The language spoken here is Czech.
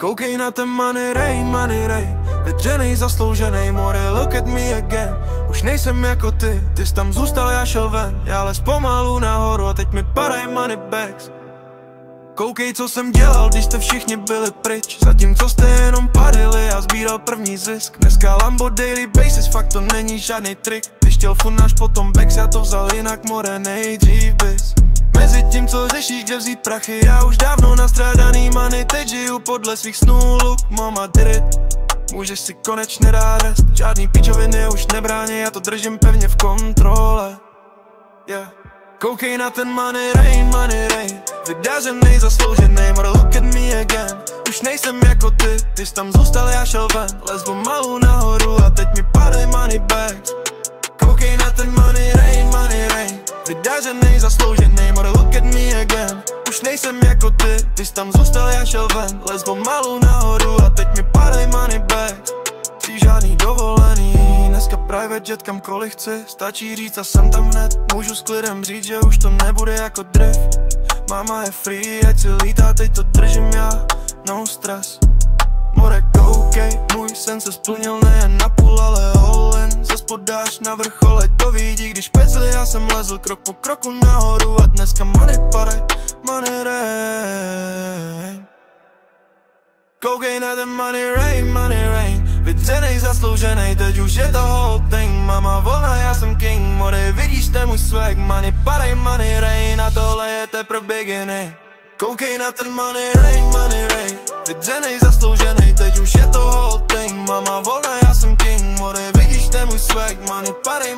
Koukej na ten money rain, vydřenej, zaslouženej, more, look at me again. Už nejsem jako ty jsi tam zůstal, já šel ven, já les pomalu nahoru a teď mi padaj money bags. Koukej, co jsem dělal, když jste všichni byli pryč, zatímco jste jenom padili, já sbíral první zisk. Dneska Lambo daily basis, fakt to není žádný trik. Když chtěl funáš, potom Bex, já to vzal jinak, more, nejdřív bys. Mezi tím, co řešíš, kde vzít prachy, já už dávno nastrádaný money, teď žiju podle svých snů, look, mama did it. Můžeš si konečně dát rest, žádný píčoviny už nebrání, já to držím pevně v kontrole, yeah. Koukej na ten money rain, vydařenej, zaslouženej, more, look at me again. Už nejsem jako ty jsi tam zůstal, já šel ven, les pomalu nahoru a teď mi padaj money bags. Koukej na ten money rain, vydařenej, zaslouženej, more, look at me again. Už nejsem jako ty jsi tam zůstal, já šel ven, les pomalu nahoru a teď mi padaj money bags. Chci žádný dovolený, dneska private jet kamkoliv chci, stačí říct a jsem tam hned. Můžu s klidem říct, že už to nebude jako dřív. Máma je free, ať si lítá, teď to držím já, no stress. More, koukej, můj sen se splnil nejen na půl, ale all in. Ze spodáš na vrchole, to vidí, když pecli, já jsem lezl krok po kroku nahoru a dneska money padaj, money rain. Koukej na ten money rain, vydřenej, zaslouženej, teď už je to whole thing. Mama volna, já jsem king, more, vidíš ten můj swag, money padaj, money rain, a tohle je teprve beginning. Koukej na ten money rain, vydřenej, zaslouženej, teď už je to whole thing. Mama volna, já jsem king, more, vidíš ten můj swag, money padaj,